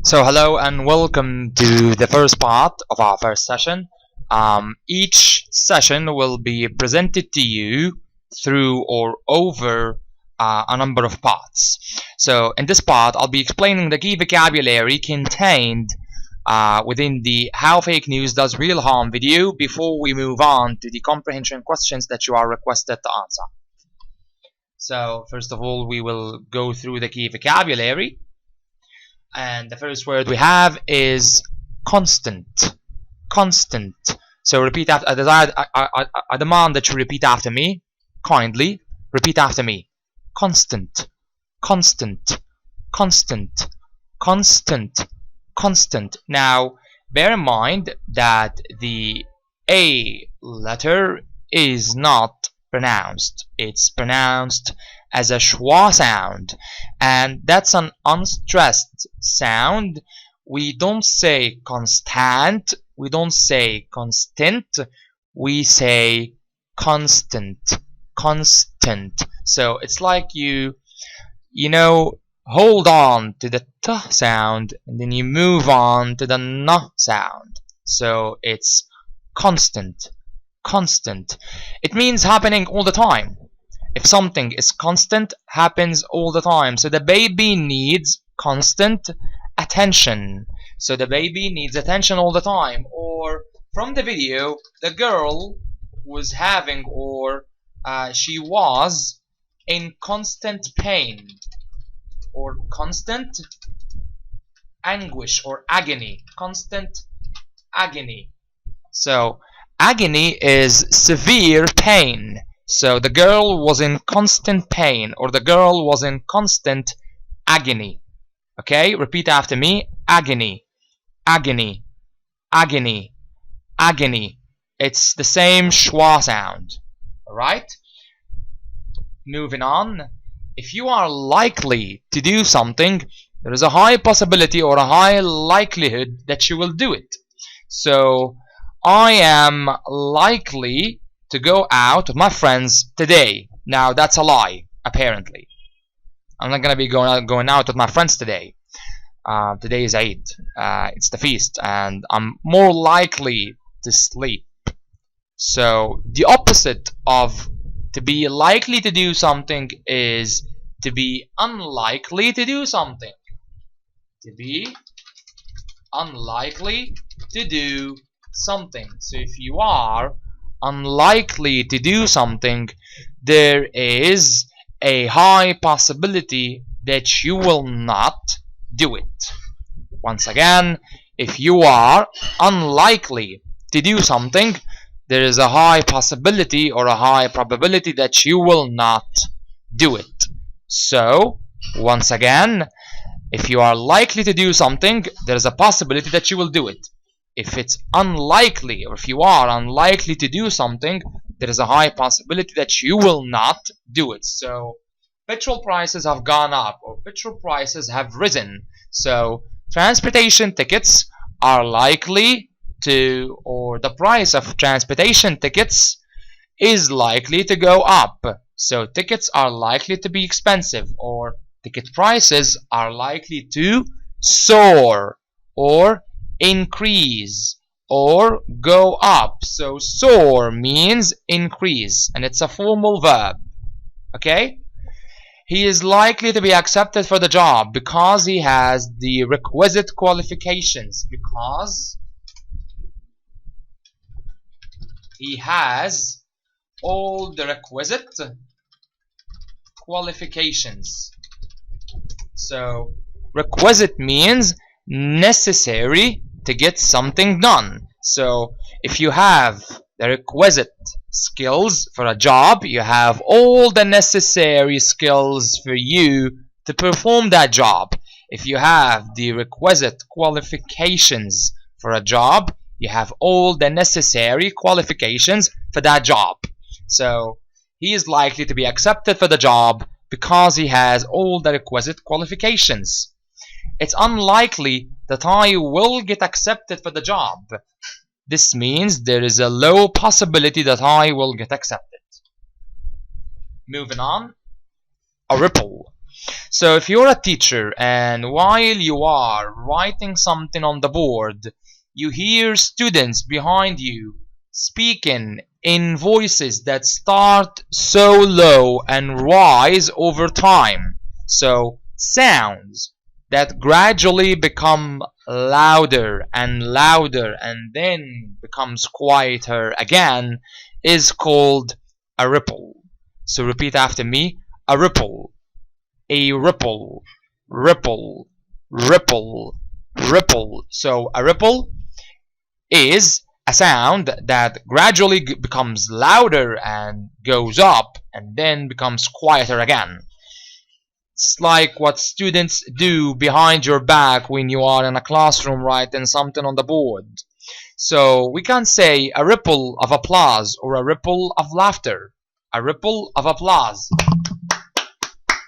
So hello and welcome to the first part of our first session. Each session will be presented to you through or over a number of parts. So in this part, I'll be explaining the key vocabulary contained within the How Fake News Does Real Harm video before we move on to the comprehension questions that you are requested to answer. So first of all, we will go through the key vocabulary. And the first word we have is constant. Constant. So repeat after. I demand that you repeat after me. Kindly repeat after me. Constant. Constant. Constant. Constant. Constant. Now, bear in mind that the A letter is not pronounced. It's pronounced as a schwa sound, and that's an unstressed sound. We don't say constant, we don't say constant, we say constant. Constant. So it's like you hold on to the t sound and then you move on to the n sound. So it's constant. Constant. It means happening all the time. If something is constant, happens all the time. So the baby needs constant attention. So the baby needs attention all the time. Or from the video, the girl was having she was in constant pain or constant anguish or agony. Constant agony. So agony is severe pain. So the girl was in constant pain, or the girl was in constant agony. Okay, repeat after me. Agony, agony, agony, agony. It's the same schwa sound. Alright? Moving on. If you are likely to do something, there is a high possibility or a high likelihood that you will do it. So I am likely to go out with my friends today. Now that's a lie, apparently. I'm not gonna be going out with my friends today. Today is Eid. It's the feast, and I'm more likely to sleep. So the opposite of to be likely to do something is to be unlikely to do something. To be unlikely to do something. So if you are unlikely to do something, there is a high possibility that you will not do it. Once again, if you are unlikely to do something, there is a high possibility or a high probability that you will not do it. So, once again, if you are likely to do something, there is a possibility that you will do it. If it's unlikely, or if you are unlikely to do something, there is a high possibility that you will not do it. So petrol prices have gone up, or petrol prices have risen. So transportation tickets are likely to, or the price of transportation tickets is likely to go up. So tickets are likely to be expensive, or ticket prices are likely to soar, or increase, or go up. So soar means increase, and it's a formal verb. Okay? He is likely to be accepted for the job because he has the requisite qualifications. Because he has all the requisite qualifications. So requisite means necessary to get something done. So if you have the requisite skills for a job, you have all the necessary skills for you to perform that job. If you have the requisite qualifications for a job, you have all the necessary qualifications for that job. So he is likely to be accepted for the job because he has all the requisite qualifications. It's unlikely that I will get accepted for the job. This means there is a low possibility that I will get accepted. Moving on. A ripple. So if you're a teacher and while you are writing something on the board, you hear students behind you speaking in voices that start so low and rise over time. So sounds that gradually become louder and louder and then becomes quieter again is called a ripple. So repeat after me: a ripple, a ripple, ripple, ripple, ripple. So a ripple is a sound that gradually becomes louder and goes up and then becomes quieter again. It's like what students do behind your back when you are in a classroom writing something on the board. So we can say a ripple of applause or a ripple of laughter. A ripple of applause.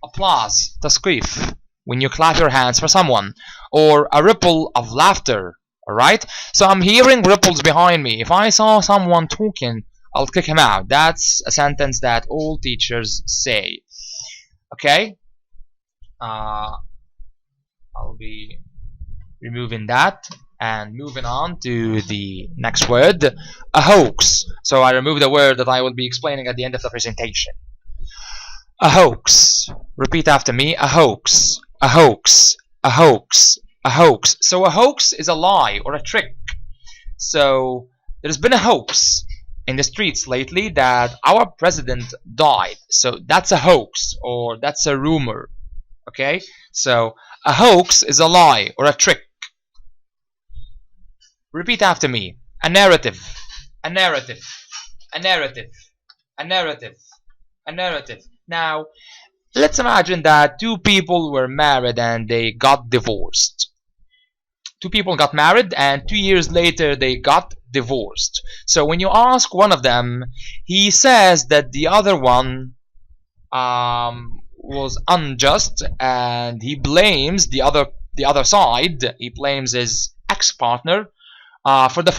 Applause, tasqif, when you clap your hands for someone. Or a ripple of laughter. Alright? So I'm hearing ripples behind me. If I saw someone talking, I'll kick him out. That's a sentence that all teachers say. Okay? I'll be removing that and moving on to the next word, a hoax. So I removed the word that I will be explaining at the end of the presentation. A hoax. Repeat after me: a hoax, a hoax, a hoax, a hoax. So a hoax is a lie or a trick. So there's been a hoax in the streets lately that our president died. So that's a hoax or that's a rumor. Okay? So a hoax is a lie or a trick. Repeat after me: a narrative, a narrative, a narrative, a narrative, a narrative. Now, let's imagine that two people were married and they got divorced. Two people got married and 2 years later they got divorced. So when you ask one of them, he says that the other one was unjust and he blames the other side. He blames his ex-partner for the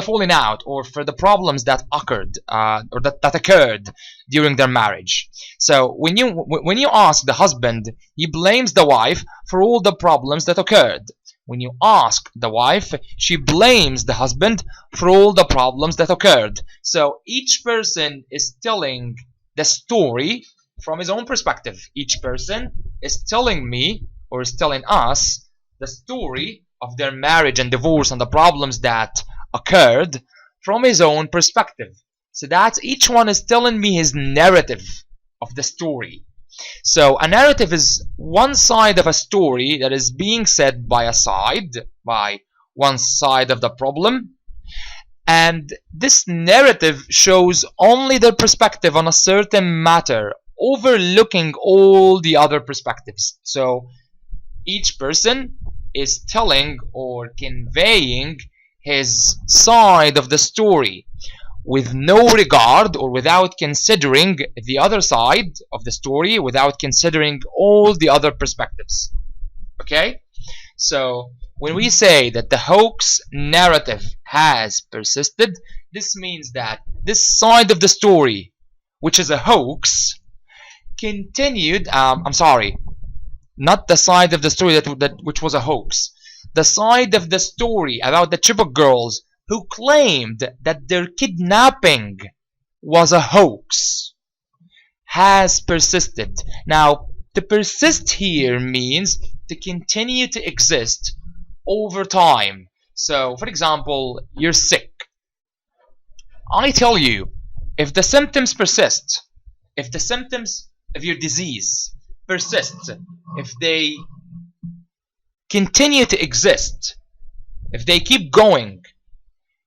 falling out or for the problems that occurred or that occurred during their marriage. So when you ask the husband, he blames the wife for all the problems that occurred. When you ask the wife, she blames the husband for all the problems that occurred. So each person is telling the story from his own perspective. Each person is telling me or is telling us the story of their marriage and divorce and the problems that occurred from his own perspective. So that's each one is telling me his narrative of the story. So a narrative is one side of a story that is being said by one side of the problem, and this narrative shows only their perspective on a certain matter, overlooking all the other perspectives. So each person is telling or conveying his side of the story with no regard or without considering the other side of the story, without considering all the other perspectives. Okay? So when we say that the hoax narrative has persisted, this means that this side of the story, which is a hoax, continued. I'm sorry, not the side of the story which was a hoax. The side of the story about the Chibok girls who claimed that their kidnapping was a hoax has persisted. Now, to persist here means to continue to exist over time. So, for example, you're sick. I tell you, if the symptoms persist, if the symptoms of your disease persist, if they continue to exist, if they keep going,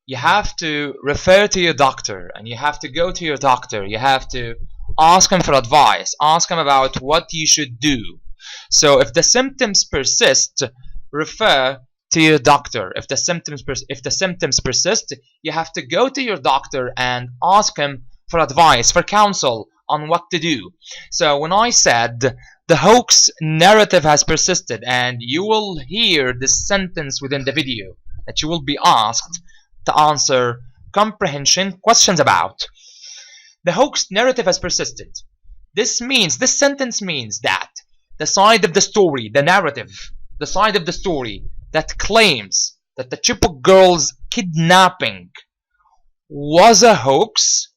you have to refer to your doctor and you have to go to your doctor. You have to ask him for advice, ask him about what you should do. So if the symptoms persist, refer to your doctor. If the symptoms persist, you have to go to your doctor and ask him for advice, for counsel on what to do. So when I said the hoax narrative has persisted, and you will hear this sentence within the video that you will be asked to answer comprehension questions about. The hoax narrative has persisted. This sentence means that the side of the story, the narrative, the side of the story that claims that the Chibok girls' kidnapping was a hoax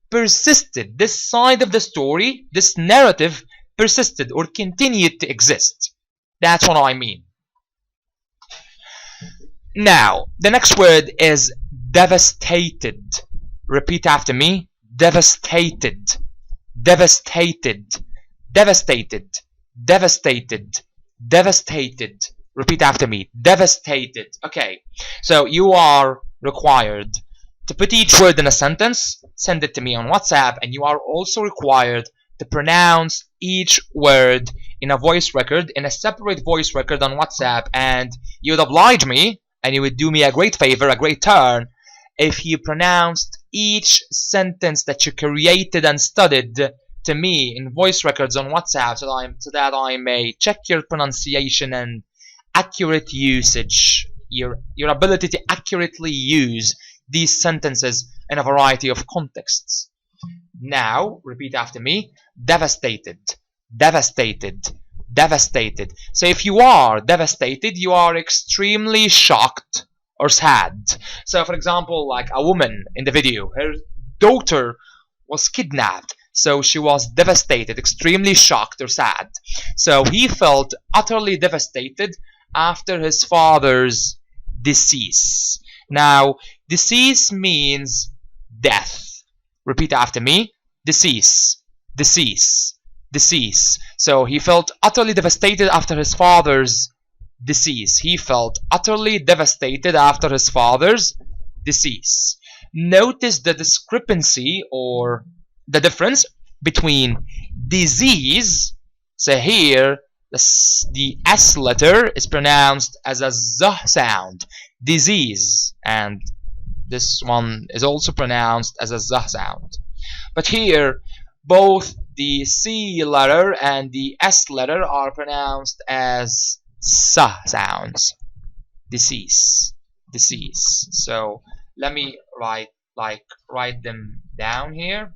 persisted. This side of the story, this narrative persisted or continued to exist. That's what I mean. Now, the next word is devastated. Repeat after me. Devastated. Devastated. Devastated. Devastated. Devastated. Repeat after me. Devastated. Okay, so you are required to put each word in a sentence, send it to me on WhatsApp, and you are also required to pronounce each word in a voice record, in a separate voice record on WhatsApp, and you would oblige me, and you would do me a great favor, a great turn, if you pronounced each sentence that you created and studied to me in voice records on WhatsApp, so that I may check your pronunciation and accurate usage, your ability to accurately use these sentences in a variety of contexts. Now, repeat after me. Devastated. Devastated. Devastated. So if you are devastated, you are extremely shocked or sad. So for example, like a woman in the video, her daughter was kidnapped, so she was devastated, extremely shocked or sad. So he felt utterly devastated after his father's decease. Now, decease means death. Repeat after me. Decease. Decease. Decease. So he felt utterly devastated after his father's decease. He felt utterly devastated after his father's decease. Notice the discrepancy or the difference between disease. So here the S letter is pronounced as a Z sound. Disease. And this one is also pronounced as a Z sound. But here, both the C letter and the S letter are pronounced as S sounds. Disease. Disease. So let me write them down here.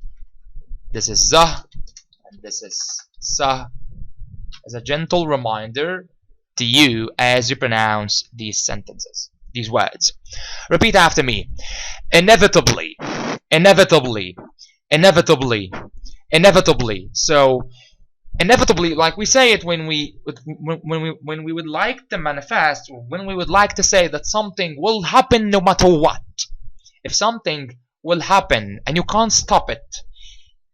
This is Z and this is S, as a gentle reminder to you as you pronounce these sentences, these words. Repeat after me. Inevitably. Inevitably. Inevitably. Inevitably. So inevitably, like we say it when we would like to manifest, or when we would like to say that something will happen no matter what. If something will happen and you can't stop it,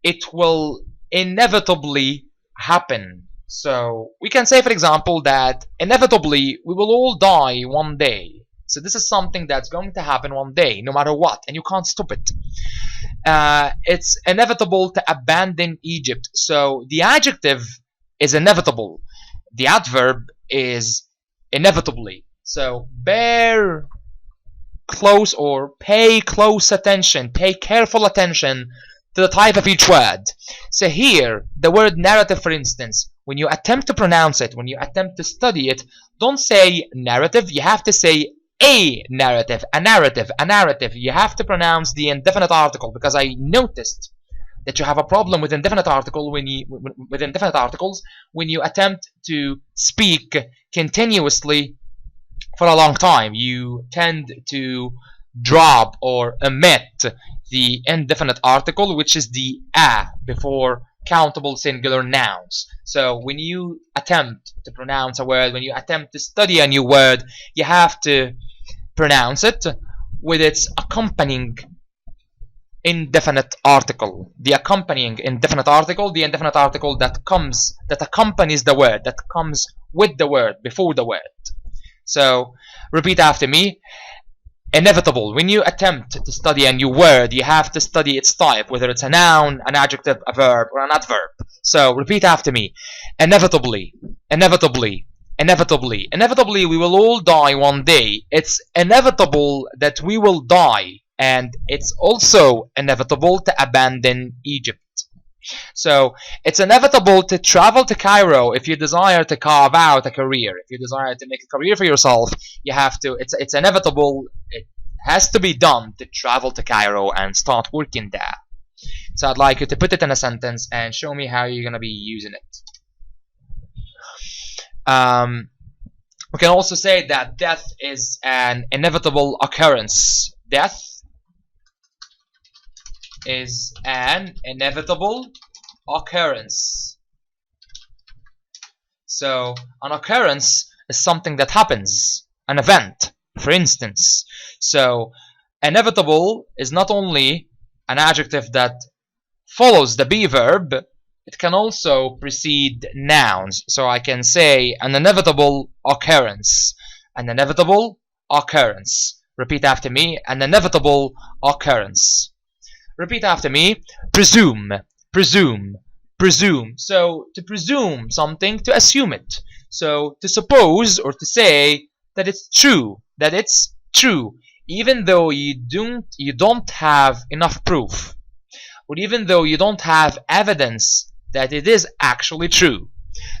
it will inevitably happen. So we can say, for example, that inevitably we will all die one day. So this is something that's going to happen one day, no matter what, and you can't stop it. It's inevitable to abandon Egypt. So the adjective is inevitable. The adverb is inevitably. So bear close or pay close attention, pay careful attention to the type of each word. So here, the word narrative, for instance, when you attempt to pronounce it, when you attempt to study it, don't say narrative, you have to say a narrative, a narrative, a narrative. You have to pronounce the indefinite article, because I noticed that you have a problem with indefinite article when you with indefinite articles when you attempt to speak continuously for a long time. You tend to drop or omit the indefinite article, which is the a before countable singular nouns. So when you attempt to pronounce a word, when you attempt to study a new word, you have to pronounce it with its accompanying indefinite article. The accompanying indefinite article, the indefinite article that accompanies the word, that comes with the word, before the word. So repeat after me. Inevitable. When you attempt to study a new word, you have to study its type, whether it's a noun, an adjective, a verb, or an adverb. So repeat after me. Inevitably. Inevitably. Inevitably. Inevitably, we will all die one day. It's inevitable that we will die, and it's also inevitable to abandon Egypt. So it's inevitable to travel to Cairo if you desire to carve out a career. If you desire to make a career for yourself, you have to. It's inevitable. It has to be done to travel to Cairo and start working there. So I'd like you to put it in a sentence and show me how you're gonna be using it. Um, we can also say that death is an inevitable occurrence. Death is an inevitable occurrence. So an occurrence is something that happens, an event, for instance. So inevitable is not only an adjective that follows the be verb, it can also precede nouns. So I can say an inevitable occurrence. An inevitable occurrence. Repeat after me. An inevitable occurrence. Repeat after me. Presume. Presume. Presume. So to presume something, to assume it. So to suppose or to say that it's true. That it's true. Even though you don't have enough proof. Or even though you don't have evidence that it is actually true.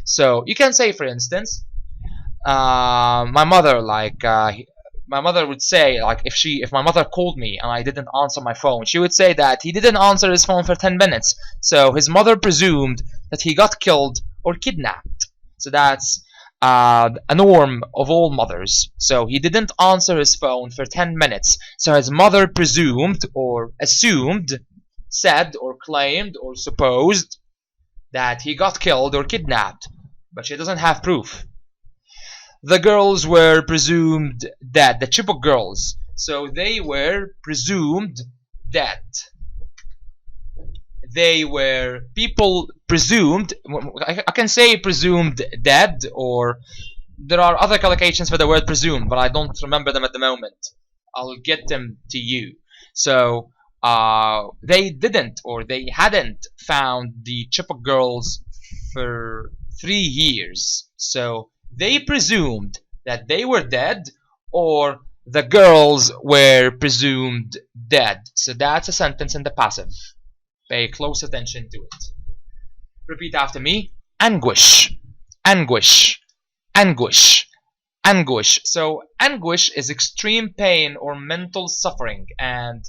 So you can say, for instance, my mother, my mother would say, like, if my mother called me and I didn't answer my phone, she would say that he didn't answer his phone for 10 minutes. So his mother presumed that he got killed or kidnapped. So that's a norm of all mothers. So he didn't answer his phone for 10 minutes. So his mother presumed or assumed, said or claimed or supposed that he got killed or kidnapped, but she doesn't have proof. The girls were presumed dead, the Chibok girls, so they were presumed dead. They were people presumed, I can say presumed dead, or there are other collocations for the word presumed, but I don't remember them at the moment. I'll get them to you. So they didn't, or they hadn't found the Chibok girls for 3 years. So they presumed that they were dead, or the girls were presumed dead. So that's a sentence in the passive. Pay close attention to it. Repeat after me. Anguish. Anguish. Anguish. Anguish. So anguish is extreme pain or mental suffering, and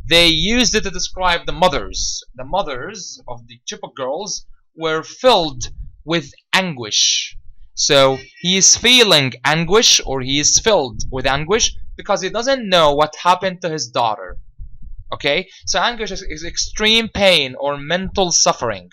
they used it to describe the mothers. The mothers of the Chibok girls were filled with anguish. So he is feeling anguish, or he is filled with anguish because he doesn't know what happened to his daughter. Okay, so anguish is extreme pain or mental suffering.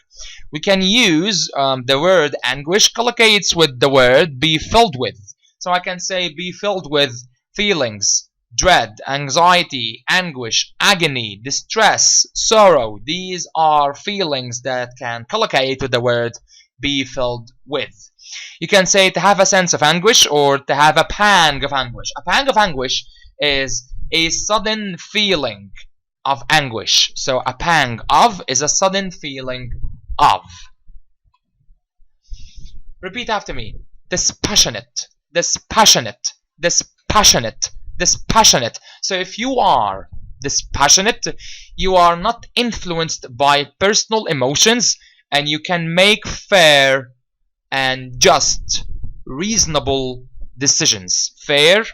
We can use the word anguish collocates with the word be filled with. So I can say be filled with feelings, dread, anxiety, anguish, agony, distress, sorrow. These are feelings that can collocate with the word be filled with. You can say to have a sense of anguish, or to have a pang of anguish. A pang of anguish is a sudden feeling of anguish. So a pang of is a sudden feeling of. Repeat after me. Dispassionate, dispassionate, dispassionate, dispassionate. So if you are dispassionate, you are not influenced by personal emotions, and you can make fair and just, reasonable decisions. Fair,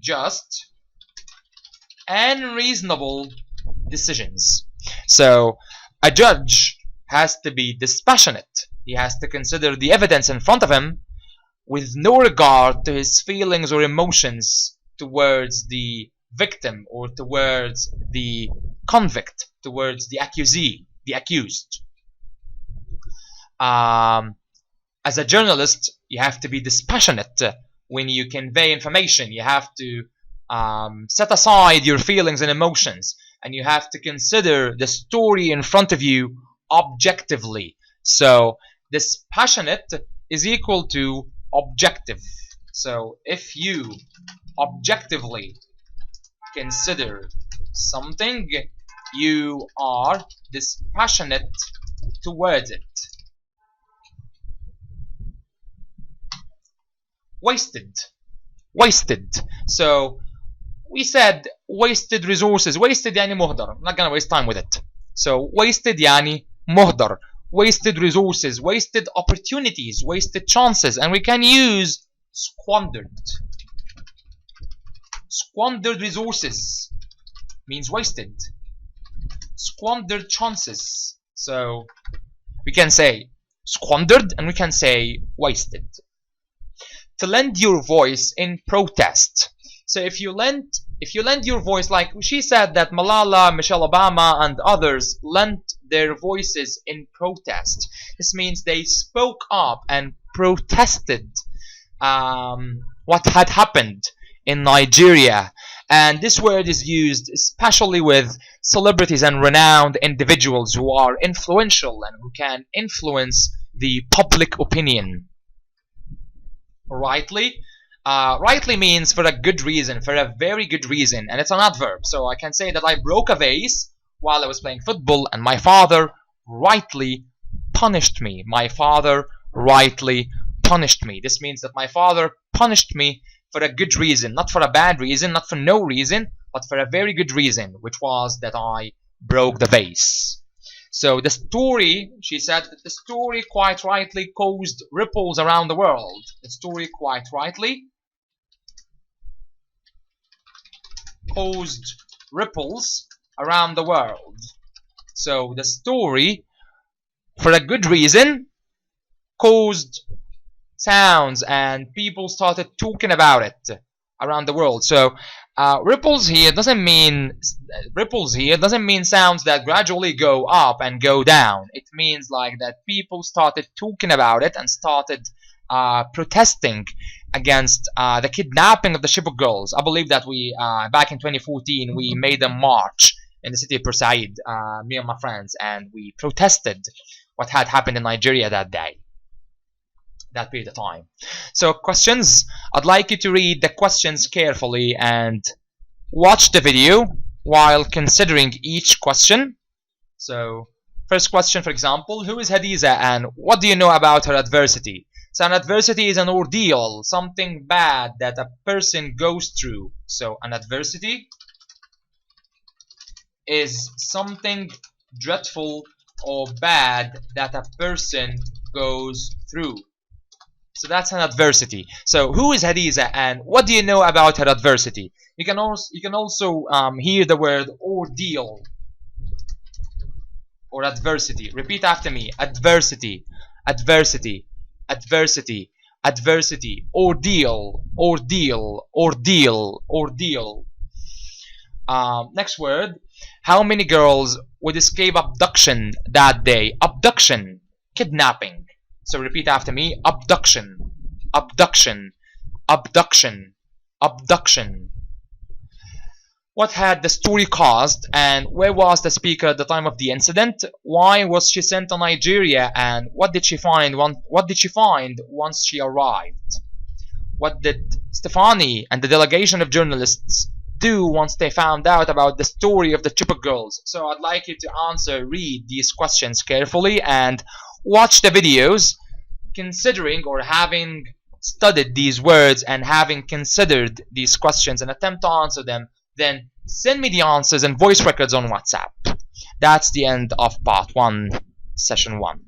just, and reasonable decisions. So a judge has to be dispassionate. He has to consider the evidence in front of him with no regard to his feelings or emotions towards the victim, or towards the convict, towards the accusee, the accused. As a journalist, you have to be dispassionate when you convey information. You have to set aside your feelings and emotions, and you have to consider the story in front of you objectively. So dispassionate is equal to objective. So if you objectively consider something, you are dispassionate towards it. Wasted. Wasted. So we said wasted resources. Wasted yani muhdar. I'm not gonna waste time with it. So wasted yani muhdar. Wasted resources, wasted opportunities, wasted chances, and we can use squandered. Squandered resources means wasted. Squandered chances. So we can say squandered, and we can say wasted. To lend your voice in protest. So if you lend your voice, like she said that Malala, Michelle Obama, and others lent their voices in protest. This means they spoke up and protested what had happened in Nigeria. And this word is used especially with celebrities and renowned individuals who are influential and who can influence the public opinion. Rightly. Rightly means for a good reason, for a very good reason, and it's an adverb. So I can say that I broke a vase while I was playing football, and my father rightly punished me. My father rightly punished me. This means that my father punished me for a good reason, not for a bad reason, not for no reason, but for a very good reason, which was that I broke the vase. So the story, she said that the story quite rightly caused ripples around the world. The story quite rightly caused ripples around the world. So the story, for a good reason, caused sounds and people started talking about it around the world. So ripples here doesn't mean sounds that gradually go up and go down. It means like that people started talking about it and started protesting against the kidnapping of the Chibok girls. I believe that we back in 2014 we made a march in the city of Port Said, me and my friends, and we protested what had happened in Nigeria that day, that period of time. So questions, I'd like you to read the questions carefully and watch the video while considering each question. So first question, for example, who is Hadiza and what do you know about her adversity? So an adversity is an ordeal, something bad that a person goes through. So an adversity is something dreadful or bad that a person goes through. So that's an adversity. So who is Hadiza and what do you know about her adversity? You can also hear the word ordeal or adversity. Repeat after me. Adversity, adversity, adversity, adversity. Ordeal, ordeal, ordeal, ordeal. Next word. How many girls would escape abduction that day? Abduction, kidnapping. So repeat after me. Abduction, abduction, abduction, abduction. What had the story caused and where was the speaker at the time of the incident? Why was she sent to Nigeria and what did she find once she arrived? What did Stefani and the delegation of journalists do once they found out about the story of the Chibok girls? So I'd like you to read these questions carefully and watch the videos, considering or having studied these words and having considered these questions and attempt to answer them. Then send me the answers and voice records on WhatsApp. That's the end of part 1, session 1.